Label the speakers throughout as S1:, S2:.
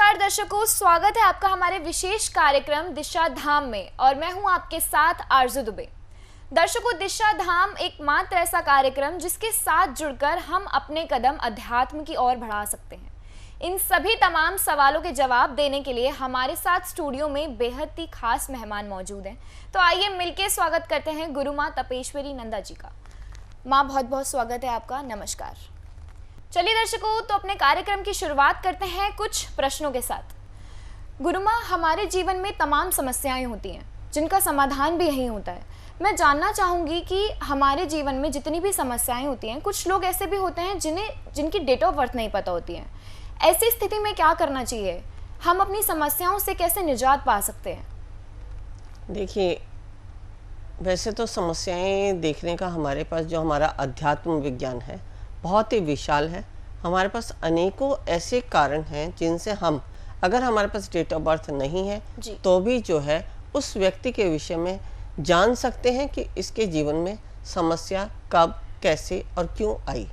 S1: नमस्कार दर्शकों, स्वागत है आपका हमारे विशेष कार्यक्रम दिशा धाम में और मैं हूं आपके साथ आरजू दुबे। दर्शकों, दिशा धाम एकमात्र ऐसा कार्यक्रम जिसके साथ जुड़कर हम अपने कदम अध्यात्म की ओर बढ़ा सकते हैं। इन सभी तमाम सवालों के जवाब देने के लिए हमारे साथ स्टूडियो में बेहद ही खास मेहमान मौजूद हैं। तो आइए मिलकर स्वागत करते हैं गुरु माँ तपेश्वरी नंदा जी का। माँ, बहुत बहुत स्वागत है आपका। नमस्कार। चलिए दर्शकों, तो अपने कार्यक्रम की शुरुआत करते हैं कुछ प्रश्नों के साथ। गुरु माँ, हमारे जीवन में तमाम समस्याएं होती हैं जिनका समाधान भी यही होता है। मैं जानना चाहूँगी कि हमारे जीवन में जितनी भी समस्याएं होती हैं, कुछ लोग ऐसे भी होते हैं जिनकी डेट ऑफ बर्थ नहीं पता होती है। ऐसी स्थिति में क्या करना चाहिए? हम अपनी समस्याओं से कैसे निजात पा सकते हैं?
S2: देखिए, वैसे तो समस्याएं देखने का हमारे पास जो हमारा अध्यात्म विज्ञान है बहुत ही विशाल है। हमारे पास अनेकों ऐसे कारण हैं जिनसे हम, अगर हमारे पास डेट ऑफ बर्थ नहीं है तो भी जो है उस व्यक्ति के विषय में जान सकते हैं कि इसके जीवन में समस्या कब, कैसे और क्यों आई।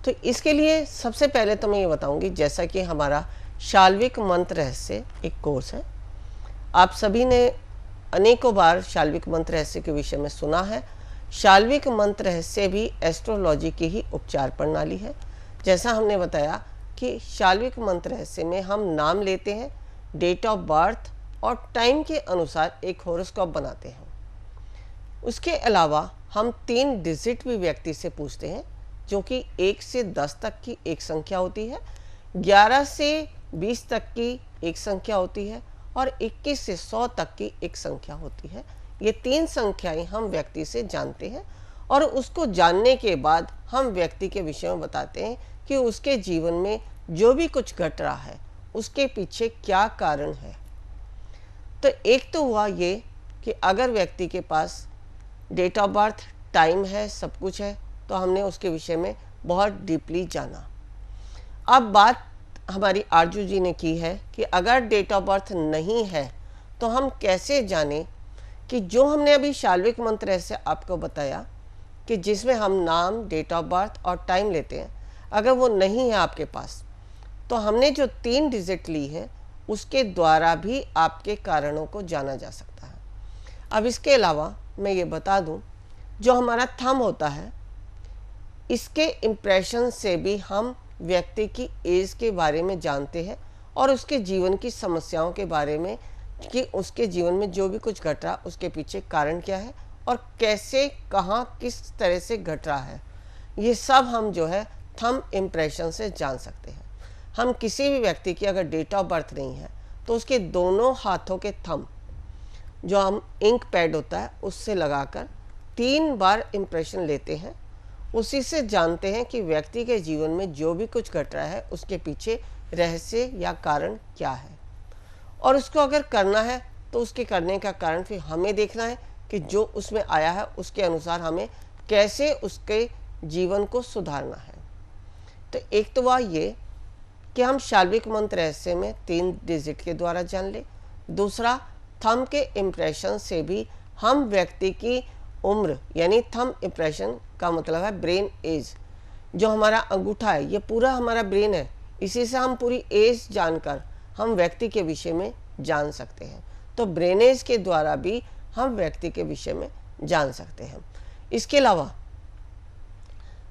S2: तो इसके लिए सबसे पहले तो मैं ये बताऊंगी, जैसा कि हमारा शाल्विक मंत्र रहस्य एक कोर्स है, आप सभी ने अनेकों बार शाल्विक मंत्र रहस्य के विषय में सुना है। शाल्विक मंत्र रहस्य भी एस्ट्रोलॉजी की ही उपचार प्रणाली है। जैसा हमने बताया कि शाल्विक मंत्र रहस्य में हम नाम लेते हैं, डेट ऑफ बर्थ और टाइम के अनुसार एक हॉरोस्कोप बनाते हैं। उसके अलावा हम 3 डिजिट भी व्यक्ति से पूछते हैं, जो कि 1 से 10 तक की एक संख्या होती है, 11 से 20 तक की एक संख्या होती है और 21 से 100 तक की एक संख्या होती है। ये 3 संख्याएं हम व्यक्ति से जानते हैं और उसको जानने के बाद हम व्यक्ति के विषय में बताते हैं कि उसके जीवन में जो भी कुछ घट रहा है उसके पीछे क्या कारण है। तो एक तो हुआ ये कि अगर व्यक्ति के पास डेट ऑफ बर्थ, टाइम है, सब कुछ है, तो हमने उसके विषय में बहुत डीपली जाना। अब बात हमारी आरजू जी ने की है कि अगर डेट ऑफ बर्थ नहीं है तो हम कैसे जाने कि जो हमने अभी शाल्विक मंत्र रहस्य आपको बताया कि जिसमें हम नाम, डेट ऑफ बर्थ और टाइम लेते हैं, अगर वो नहीं है आपके पास तो हमने जो 3 डिजिट ली है उसके द्वारा भी आपके कारणों को जाना जा सकता है। अब इसके अलावा मैं ये बता दूं, जो हमारा थंब होता है, इसके इम्प्रेशन से भी हम व्यक्ति की एज के बारे में जानते हैं और उसके जीवन की समस्याओं के बारे में कि उसके जीवन में जो भी कुछ घट रहा उसके पीछे कारण क्या है और कैसे, कहाँ, किस तरह से घट रहा है, ये सब हम जो है थंब इम्प्रेशन से जान सकते हैं। हम किसी भी व्यक्ति की अगर डेट ऑफ बर्थ नहीं है तो उसके दोनों हाथों के थंब, जो हम इंक पैड होता है उससे लगाकर 3 बार इम्प्रेशन लेते हैं, उसी से जानते हैं कि व्यक्ति के जीवन में जो भी कुछ घट रहा है उसके पीछे रहस्य या कारण क्या है। और उसको अगर करना है तो उसके करने का कारण फिर हमें देखना है कि जो उसमें आया है उसके अनुसार हमें कैसे उसके जीवन को सुधारना है। तो एक तो वह ये कि हम शाल्विक मंत्र रहस्य में 3 डिजिट के द्वारा जान ले। दूसरा, थंब के इम्प्रेशन से भी हम व्यक्ति की उम्र, यानी थंब इम्प्रेशन का मतलब है ब्रेन एज, जो हमारा अंगूठा है ये पूरा हमारा ब्रेन है, इसी से हम पूरी एज जानकर हम व्यक्ति के विषय में जान सकते हैं। तो ब्रेन एज के द्वारा भी हम व्यक्ति के विषय में जान सकते हैं। इसके अलावा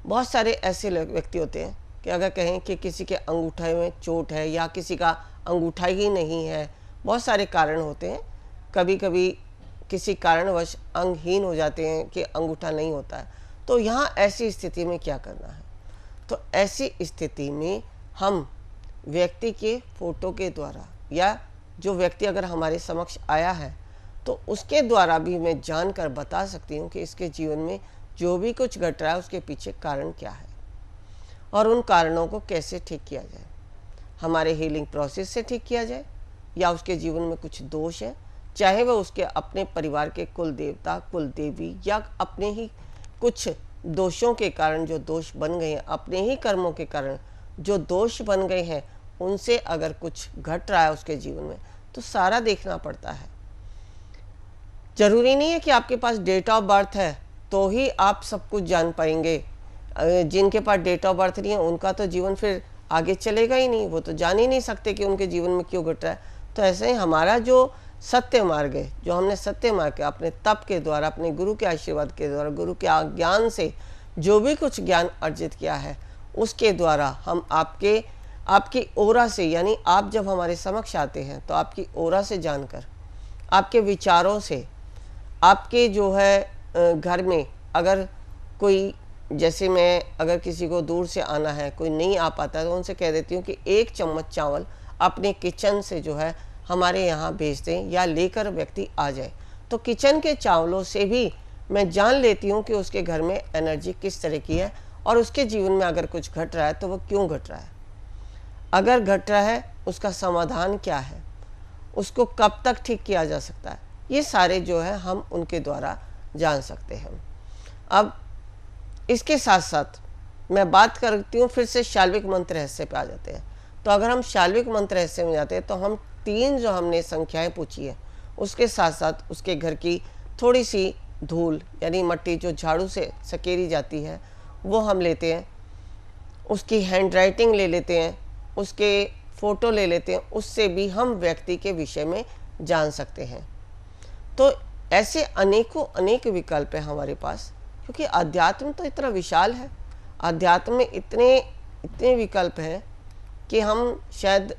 S2: बहुत सारे ऐसे व्यक्ति होते हैं कि अगर कहें कि किसी के अंगूठे में चोट है या किसी का अंगूठा ही नहीं है, बहुत सारे कारण होते हैं, कभी कभी किसी कारणवश अंगहीन हो जाते हैं कि अंगूठा नहीं होता है, तो यहाँ ऐसी स्थिति में क्या करना है? तो ऐसी स्थिति में हम व्यक्ति के फोटो के द्वारा या जो व्यक्ति अगर हमारे समक्ष आया है तो उसके द्वारा भी मैं जानकर बता सकती हूँ कि इसके जीवन में जो भी कुछ घट रहा है उसके पीछे कारण क्या है और उन कारणों को कैसे ठीक किया जाए। हमारे हीलिंग प्रोसेस से ठीक किया जाए या उसके जीवन में कुछ दोष है, चाहे वह उसके अपने परिवार के कुल देवता, कुल देवी या अपने ही कुछ दोषों के कारण जो दोष बन गए हैं, अपने ही कर्मों के कारण जो दोष बन गए हैं, उनसे अगर कुछ घट रहा है उसके जीवन में तो सारा देखना पड़ता है। जरूरी नहीं है कि आपके पास डेट ऑफ बर्थ है तो ही आप सब कुछ जान पाएंगे। जिनके पास डेट ऑफ बर्थ नहीं है उनका तो जीवन फिर आगे चलेगा ही नहीं, वो तो जान ही नहीं सकते कि उनके जीवन में क्यों घट रहा है। तो ऐसे ही हमारा जो सत्य मार्ग है, जो हमने सत्य मार्ग के अपने तप के द्वारा, अपने गुरु के आशीर्वाद के द्वारा, गुरु के ज्ञान से जो भी कुछ ज्ञान अर्जित किया है, उसके द्वारा हम आपकी ओरा से, यानी आप जब हमारे समक्ष आते हैं तो आपकी ओरा से जानकर, आपके विचारों से, आपके जो है घर में अगर कोई, जैसे मैं अगर किसी को दूर से आना है, कोई नहीं आ पाता है, तो उनसे कह देती हूँ कि 1 चम्मच चावल अपने किचन से जो है हमारे यहाँ भेज दें या लेकर व्यक्ति आ जाए। तो किचन के चावलों से भी मैं जान लेती हूँ कि उसके घर में एनर्जी किस तरह की है और उसके जीवन में अगर कुछ घट रहा है तो वो क्यों घट रहा है, अगर घट रहा है उसका समाधान क्या है, उसको कब तक ठीक किया जा सकता है, ये सारे जो है हम उनके द्वारा जान सकते हैं। अब इसके साथ साथ मैं बात करती हूँ फिर से शाल्विक मंत्र रहस्य पे आ जाते हैं। तो अगर हम शाल्विक मंत्र रहस्य में जाते हैं तो हम 3 जो हमने संख्याएं पूछी है, उसके साथ साथ उसके घर की थोड़ी सी धूल यानी मट्टी जो झाड़ू से सकेरी जाती है वो हम लेते हैं, उसकी हैंड राइटिंग ले लेते हैं, उसके फ़ोटो ले लेते हैं, उससे भी हम व्यक्ति के विषय में जान सकते हैं। तो ऐसे अनेक विकल्प हैं हमारे पास, क्योंकि अध्यात्म तो इतना विशाल है, अध्यात्म में इतने विकल्प हैं कि हम शायद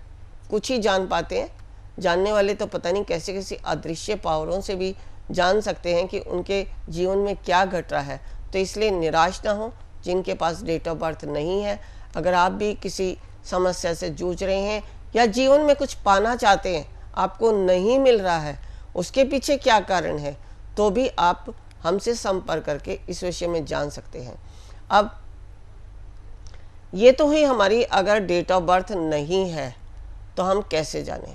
S2: कुछ ही जान पाते हैं। जानने वाले तो पता नहीं कैसे कैसे अदृश्य पावरों से भी जान सकते हैं कि उनके जीवन में क्या घट रहा है। तो इसलिए निराश ना हो जिनके पास डेट ऑफ बर्थ नहीं है। अगर आप भी किसी समस्या से जूझ रहे हैं या जीवन में कुछ पाना चाहते हैं, आपको नहीं मिल रहा है, उसके पीछे क्या कारण है, तो भी आप हमसे संपर्क करके इस विषय में जान सकते हैं। अब ये तो ही हमारी अगर डेट ऑफ बर्थ नहीं है तो हम कैसे जानें,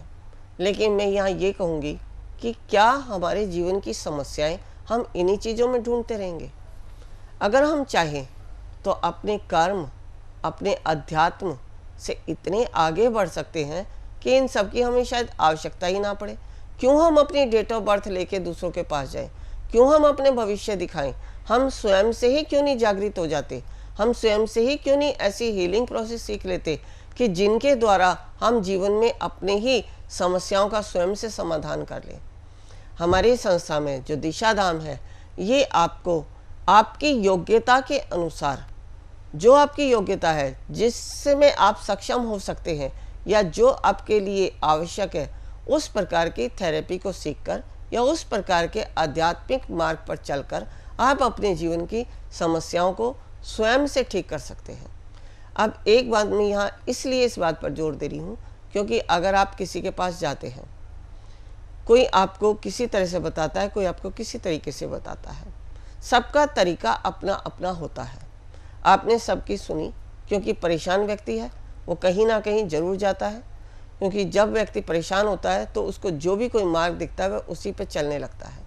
S2: लेकिन मैं यहाँ ये कहूँगी कि क्या हमारे जीवन की समस्याएं हम इन्हीं चीज़ों में ढूंढते रहेंगे? अगर हम चाहें तो अपने कर्म, अपने अध्यात्म से इतने आगे बढ़ सकते हैं कि इन सब की हमें शायद आवश्यकता ही ना पड़े। क्यों हम अपनी डेट ऑफ बर्थ लेके दूसरों के पास जाएं? क्यों हम अपने भविष्य दिखाएं? हम स्वयं से ही क्यों नहीं जागृत हो जाते? हम स्वयं से ही क्यों नहीं ऐसी हीलिंग प्रोसेस सीख लेते कि जिनके द्वारा हम जीवन में अपने ही समस्याओं का स्वयं से समाधान कर लें? हमारी संस्था में जो दिशा धाम है, ये आपको आपकी योग्यता के अनुसार, जो आपकी योग्यता है, जिसमें आप सक्षम हो सकते हैं या जो आपके लिए आवश्यक है, उस प्रकार की थेरेपी को सीखकर या उस प्रकार के आध्यात्मिक मार्ग पर चलकर आप अपने जीवन की समस्याओं को स्वयं से ठीक कर सकते हैं। अब एक बात मैं यहाँ इसलिए इस बात पर जोर दे रही हूँ क्योंकि अगर आप किसी के पास जाते हैं, कोई आपको किसी तरह से बताता है, कोई आपको किसी तरीके से बताता है, सबका तरीका अपना अपना होता है। आपने सबकी सुनी, क्योंकि परेशान व्यक्ति है वो कहीं ना कहीं जरूर जाता है, क्योंकि जब व्यक्ति परेशान होता है तो उसको जो भी कोई मार्ग दिखता है वह उसी पे चलने लगता है।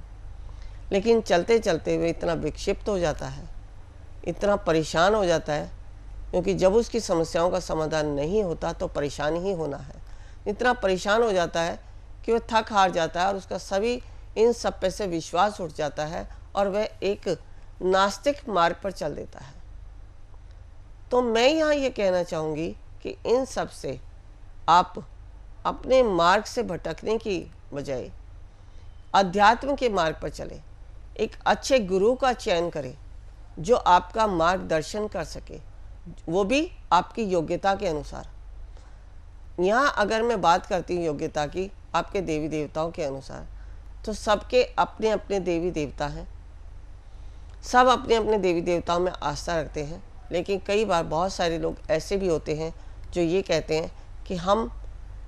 S2: लेकिन चलते चलते वे इतना विक्षिप्त हो जाता है, इतना परेशान हो जाता है, क्योंकि जब उसकी समस्याओं का समाधान नहीं होता तो परेशान ही होना है। इतना परेशान हो जाता है कि वह थक हार जाता है और उसका सभी इन सब पे से विश्वास उठ जाता है और वह एक नास्तिक मार्ग पर चल देता है। तो मैं यहाँ ये कहना चाहूँगी कि इन सब से आप अपने मार्ग से भटकने की बजाय अध्यात्म के मार्ग पर चले, एक अच्छे गुरु का चयन करें जो आपका मार्गदर्शन कर सके, वो भी आपकी योग्यता के अनुसार। यहाँ अगर मैं बात करती हूँ योग्यता की आपके देवी देवताओं के अनुसार, तो सबके अपने अपने देवी देवता हैं, सब अपने अपने देवी देवताओं में आस्था रखते हैं। लेकिन कई बार बहुत सारे लोग ऐसे भी होते हैं जो ये कहते हैं कि हम,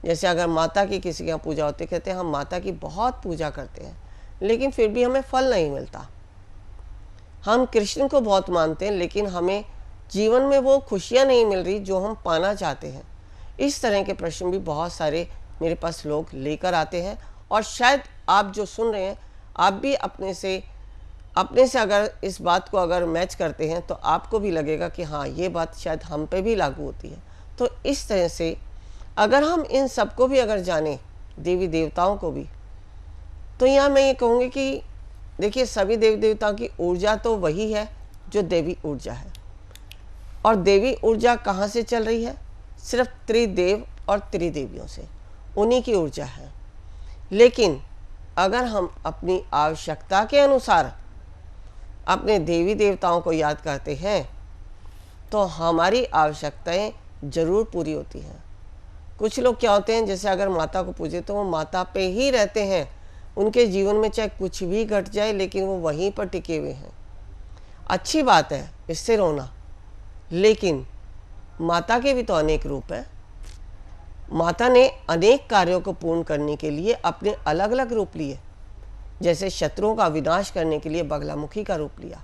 S2: जैसे अगर माता की किसी के यहाँ पूजा होती है, कहते हैं हम माता की बहुत पूजा करते हैं लेकिन फिर भी हमें फल नहीं मिलता। हम कृष्ण को बहुत मानते हैं लेकिन हमें जीवन में वो खुशियाँ नहीं मिल रही जो हम पाना चाहते हैं। इस तरह के प्रश्न भी बहुत सारे मेरे पास लोग लेकर आते हैं और शायद आप जो सुन रहे हैं, आप भी अपने से अगर इस बात को अगर मैच करते हैं तो आपको भी लगेगा कि हाँ, ये बात शायद हम पे भी लागू होती है। तो इस तरह से अगर हम इन सबको भी अगर जानें, देवी देवताओं को भी, तो यहाँ मैं ये कहूँगी कि देखिए, सभी देवी देवताओं की ऊर्जा तो वही है जो देवी ऊर्जा है। और देवी ऊर्जा कहाँ से चल रही है? सिर्फ त्रिदेव और त्रिदेवियों से, उन्हीं की ऊर्जा है। लेकिन अगर हम अपनी आवश्यकता के अनुसार अपने देवी देवताओं को याद करते हैं तो हमारी आवश्यकताएं जरूर पूरी होती हैं। कुछ लोग क्या होते हैं, जैसे अगर माता को पूजे तो वो माता पे ही रहते हैं, उनके जीवन में चाहे कुछ भी घट जाए लेकिन वो वहीं पर टिके हुए हैं। अच्छी बात है इससे रोना, लेकिन माता के भी तो अनेक रूप हैं। माता ने अनेक कार्यों को पूर्ण करने के लिए अपने अलग अलग रूप लिए, जैसे शत्रुओं का विनाश करने के लिए बगलामुखी का रूप लिया,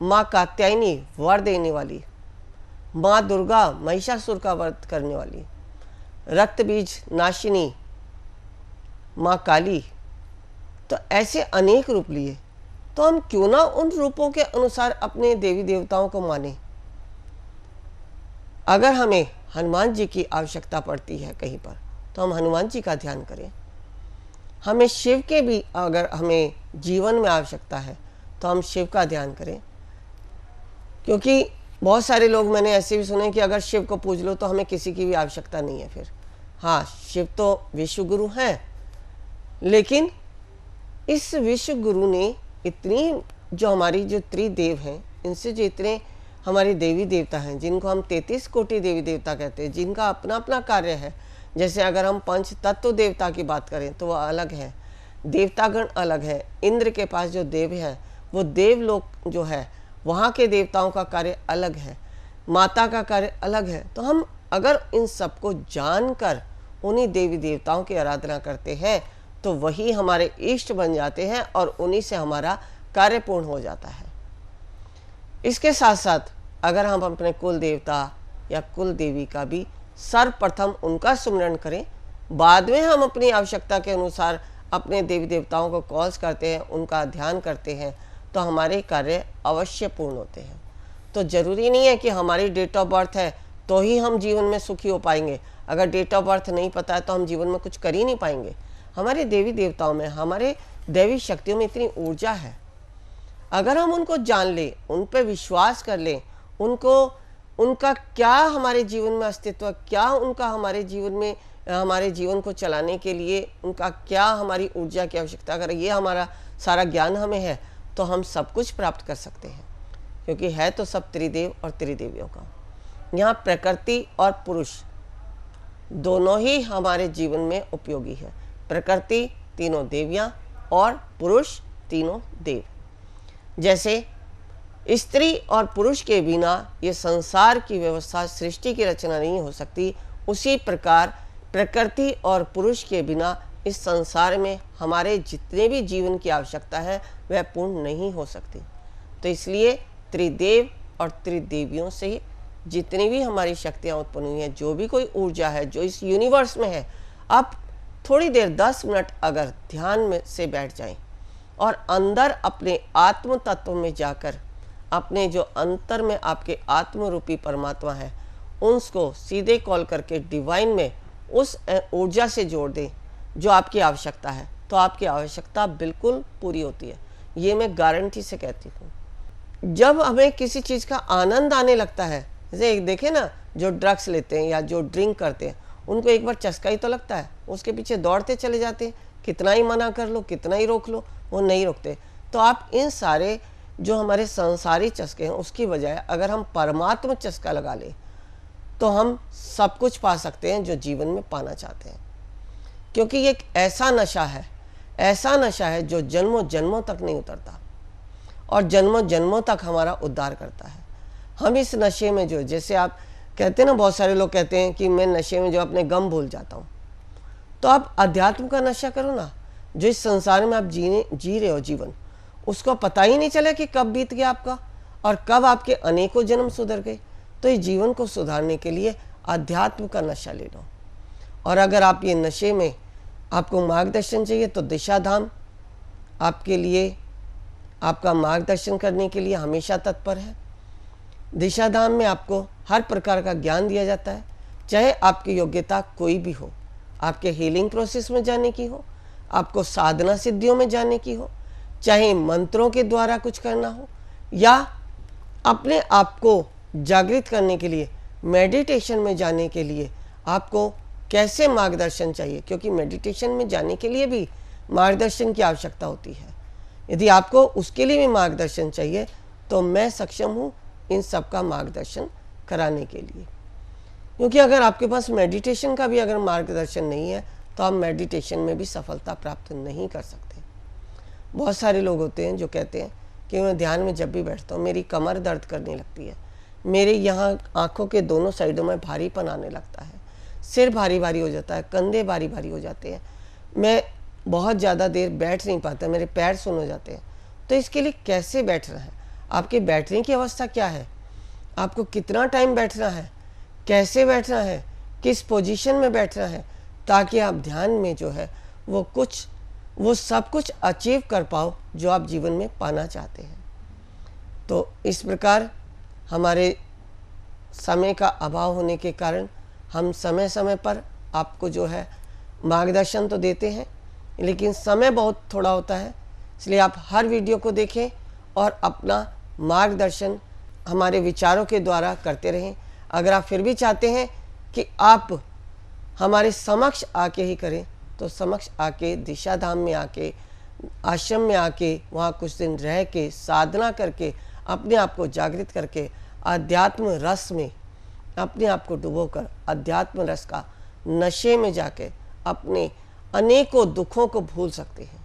S2: माँ कात्यायनी वर देने वाली, माँ दुर्गा महिषासुर का वध करने वाली, रक्त बीज नाशिनी माँ काली, तो ऐसे अनेक रूप लिए। तो हम क्यों ना उन रूपों के अनुसार अपने देवी देवताओं को माने। अगर हमें हनुमान जी की आवश्यकता पड़ती है कहीं पर तो हम हनुमान जी का ध्यान करें। हमें शिव के भी अगर हमें जीवन में आवश्यकता है तो हम शिव का ध्यान करें, क्योंकि बहुत सारे लोग मैंने ऐसे भी सुने कि अगर शिव को पूज लो तो हमें किसी की भी आवश्यकता नहीं है। फिर हाँ, शिव तो विश्व गुरु हैं, लेकिन इस विश्व गुरु ने इतनी जो हमारी जो त्रिदेव हैं, इनसे जो इतने हमारे देवी देवता हैं, जिनको हम 33 कोटि देवी देवता कहते हैं, जिनका अपना अपना कार्य है। जैसे अगर हम पंच तत्व देवता की बात करें तो वह अलग है, देवतागण अलग है। इंद्र के पास जो देव है वो देवलोक जो है वहाँ के देवताओं का कार्य अलग है, माता का कार्य अलग है। तो हम अगर इन सबको जानकर उन्हीं देवी देवताओं की आराधना करते हैं तो वही हमारे इष्ट बन जाते हैं और उन्हीं से हमारा कार्य पूर्ण हो जाता है। इसके साथ साथ अगर हम अपने कुल देवता या कुल देवी का भी सर्वप्रथम उनका सुमिरन करें, बाद में हम अपनी आवश्यकता के अनुसार अपने देवी देवताओं को कॉल्स करते हैं, उनका ध्यान करते हैं, तो हमारे कार्य अवश्य पूर्ण होते हैं। तो ज़रूरी नहीं है कि हमारी डेट ऑफ बर्थ है तो ही हम जीवन में सुखी हो पाएंगे। अगर डेट ऑफ बर्थ नहीं पता है तो हम जीवन में कुछ कर ही नहीं पाएंगे। हमारे देवी देवताओं में, हमारे दैवी शक्तियों में इतनी ऊर्जा है, अगर हम उनको जान लें, उन पर विश्वास कर लें, उनका क्या हमारे जीवन में अस्तित्व, क्या उनका हमारे जीवन में हमारे जीवन को चलाने के लिए उनका क्या हमारी ऊर्जा की आवश्यकता, अगर ये हमारा सारा ज्ञान हमें है तो हम सब कुछ प्राप्त कर सकते हैं, क्योंकि है तो सब त्रिदेव और त्रिदेवियों का। यहाँ प्रकृति और पुरुष दोनों ही हमारे जीवन में उपयोगी है। प्रकृति तीनों देवियाँ और पुरुष तीनों देव। जैसे स्त्री और पुरुष के बिना ये संसार की व्यवस्था, सृष्टि की रचना नहीं हो सकती, उसी प्रकार प्रकृति और पुरुष के बिना इस संसार में हमारे जितने भी जीवन की आवश्यकता है वह पूर्ण नहीं हो सकती। तो इसलिए त्रिदेव और त्रिदेवियों से जितनी भी हमारी शक्तियाँ उत्पन्न हुई हैं, जो भी कोई ऊर्जा है जो इस यूनिवर्स में है, आप थोड़ी देर 10 मिनट अगर ध्यान में से बैठ जाएं और अंदर अपने आत्म तत्व में जाकर अपने जो अंतर में आपके आत्म रूपी परमात्मा है उसको सीधे कॉल करके डिवाइन में उस ऊर्जा से जोड़ दें जो आपकी आवश्यकता है, तो आपकी आवश्यकता बिल्कुल पूरी होती है। ये मैं गारंटी से कहती हूँ। जब हमें किसी चीज़ का आनंद आने लगता है, जैसे देखें ना, जो ड्रग्स लेते हैं या जो ड्रिंक करते हैं, उनको एक बार चस्का ही तो लगता है, उसके पीछे दौड़ते चले जाते हैं, कितना ही मना कर लो, कितना ही रोक लो, वो नहीं रोकते। तो आप इन सारे जो हमारे संसारी चस्के हैं उसकी बजाय अगर हम परमात्मा चस्का लगा लें तो हम सब कुछ पा सकते हैं जो जीवन में पाना चाहते हैं, क्योंकि ये एक ऐसा नशा है जो जन्मों जन्मों तक नहीं उतरता और जन्मों जन्मों तक हमारा उद्धार करता है। हम इस नशे में जो, जैसे आप कहते हैं ना, बहुत सारे लोग कहते हैं कि मैं नशे में जो अपने गम भूल जाता हूँ, तो आप अध्यात्म का नशा करो ना। जो इस संसार में आप जी रहे हो जीवन, उसको पता ही नहीं चला कि कब बीत गया आपका और कब आपके अनेकों जन्म सुधर गए। तो इस जीवन को सुधारने के लिए अध्यात्म का नशा ले लो। और अगर आप ये नशे में आपको मार्गदर्शन चाहिए तो दिशा धाम आपके लिए, आपका मार्गदर्शन करने के लिए हमेशा तत्पर है। दिशा धाम में आपको हर प्रकार का ज्ञान दिया जाता है, चाहे आपकी योग्यता कोई भी हो, आपके हीलिंग प्रोसेस में जाने की हो, आपको साधना सिद्धियों में जाने की हो, चाहे मंत्रों के द्वारा कुछ करना हो, या अपने आप को जागृत करने के लिए मेडिटेशन में जाने के लिए आपको कैसे मार्गदर्शन चाहिए, क्योंकि मेडिटेशन में जाने के लिए भी मार्गदर्शन की आवश्यकता होती है। यदि आपको उसके लिए भी मार्गदर्शन चाहिए तो मैं सक्षम हूँ इन सब का मार्गदर्शन कराने के लिए। क्योंकि अगर आपके पास मेडिटेशन का भी अगर मार्गदर्शन नहीं है तो आप मेडिटेशन में भी सफलता प्राप्त नहीं कर सकते। बहुत सारे लोग होते हैं जो कहते हैं कि मैं ध्यान में जब भी बैठता हूँ मेरी कमर दर्द करने लगती है, मेरे यहाँ आँखों के दोनों साइडों में भारीपन आने लगता है, सिर भारी भारी हो जाता है, कंधे भारी भारी हो जाते हैं, मैं बहुत ज़्यादा देर बैठ नहीं पाता, मेरे पैर सुन हो जाते हैं। तो इसके लिए कैसे बैठना है, आपके बैठने की अवस्था क्या है, आपको कितना टाइम बैठना है, कैसे बैठना है, किस पोजीशन में बैठना है, ताकि आप ध्यान में जो है वो सब कुछ अचीव कर पाओ जो आप जीवन में पाना चाहते हैं। तो इस प्रकार हमारे समय का अभाव होने के कारण हम समय समय पर आपको जो है मार्गदर्शन तो देते हैं, लेकिन समय बहुत थोड़ा होता है, इसलिए आप हर वीडियो को देखें और अपना मार्गदर्शन हमारे विचारों के द्वारा करते रहें। अगर आप फिर भी चाहते हैं कि आप हमारे समक्ष आके ही करें तो समक्ष आके दिशा धाम में आके आश्रम में आके वहाँ कुछ दिन रह के साधना करके अपने आप को जागृत करके अध्यात्म रस में अपने आप को डुबोकर अध्यात्म रस का नशे में जाके अपने अनेकों दुखों को भूल सकते हैं।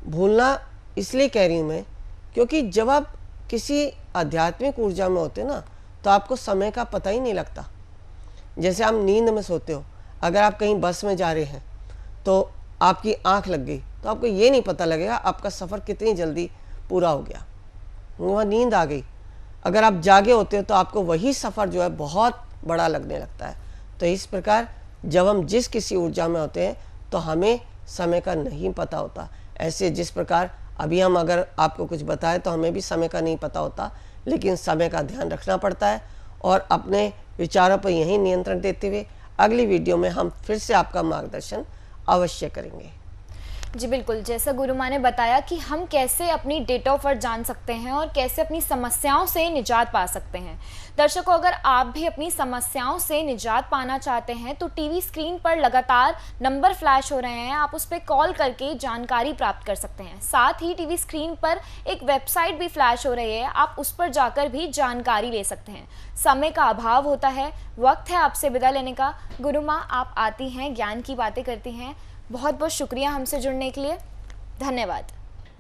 S2: भूलना इसलिए कह रही हूँ मैं क्योंकि जब आप किसी आध्यात्मिक ऊर्जा में होते ना तो आपको समय का पता ही नहीं लगता। जैसे आप नींद में सोते हो, अगर आप कहीं बस में जा रहे हैं तो आपकी आंख लग गई तो आपको ये नहीं पता लगेगा आपका सफ़र कितनी जल्दी पूरा हो गया, वहाँ नींद आ गई। अगर आप जागे होते हो तो आपको वही सफ़र जो है बहुत बड़ा लगने लगता है। तो इस प्रकार जब हम जिस किसी ऊर्जा में होते हैं तो हमें समय का नहीं पता होता। ऐसे जिस प्रकार अभी हम अगर आपको कुछ बताएं तो हमें भी समय का नहीं पता होता, लेकिन समय का ध्यान रखना पड़ता है और अपने विचारों पर यही नियंत्रण देते हुए अगली वीडियो में हम फिर से आपका मार्गदर्शन अवश्य करेंगे।
S1: जी बिल्कुल, जैसा गुरु माँ ने बताया कि हम कैसे अपनी डेट ऑफ बर्थ जान सकते हैं और कैसे अपनी समस्याओं से निजात पा सकते हैं। दर्शकों, अगर आप भी अपनी समस्याओं से निजात पाना चाहते हैं तो टीवी स्क्रीन पर लगातार नंबर फ्लैश हो रहे हैं, आप उस पर कॉल करके जानकारी प्राप्त कर सकते हैं। साथ ही टीवी स्क्रीन पर एक वेबसाइट भी फ्लैश हो रही है, आप उस पर जाकर भी जानकारी ले सकते हैं। समय का अभाव होता है, वक्त है आपसे विदा लेने का। गुरु माँ आप आती हैं, ज्ञान की बातें करती हैं, बहुत बहुत शुक्रिया हमसे जुड़ने के लिए, धन्यवाद।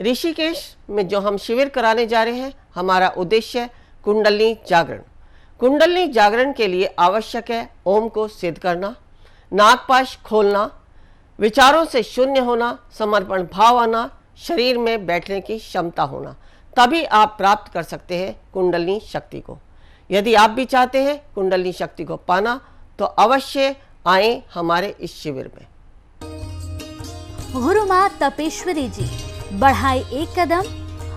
S2: ऋषिकेश में जो हम शिविर कराने जा रहे हैं, हमारा उद्देश्य कुंडलिनी जागरण। कुंडलिनी जागरण के लिए आवश्यक है ओम को सिद्ध करना, नागपाश खोलना, विचारों से शून्य होना, समर्पण भाव आना, शरीर में बैठने की क्षमता होना, तभी आप प्राप्त कर सकते हैं कुंडलिनी शक्ति को। यदि आप भी चाहते हैं कुंडलिनी शक्ति को पाना तो अवश्य आए हमारे इस शिविर में।
S3: गुरु माँ तपेश्वरी जी बढ़ाए एक कदम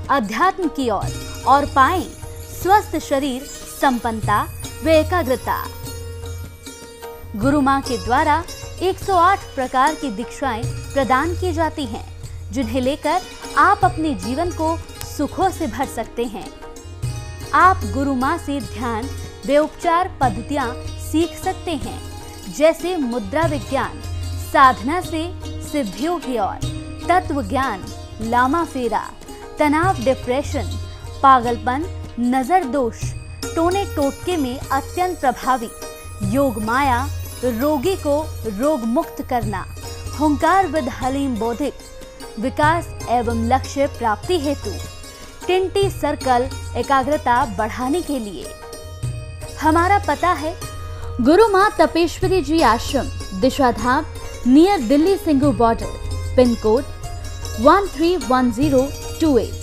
S3: अध्यात्म की ओर और पाएं स्वस्थ शरीर, संपन्नता व एकाग्रता। गुरु माँ के द्वारा 108 प्रकार की दीक्षाएं प्रदान की जाती हैं, जिन्हें लेकर आप अपने जीवन को सुखों से भर सकते हैं। आप गुरु माँ से ध्यान व उपचार पद्धतियाँ सीख सकते हैं, जैसे मुद्रा विज्ञान, साधना से सिद्धियों की ओर, तत्व ज्ञान, लामा फेरा, तनाव, डिप्रेशन, पागलपन, नजर दोष, टोने टोटके में अत्यंत प्रभावी, योग माया, रोगी को रोग मुक्त करना, हुंकार विद हलीम बौद्धिक, विकास एवं लक्ष्य प्राप्ति हेतु, टिंटी सर्कल एकाग्रता बढ़ाने के लिए। हमारा पता है गुरु माँ Tapeshwari ji Ashram, Disha Dham, near Delhi Singhu border, pin code 131028।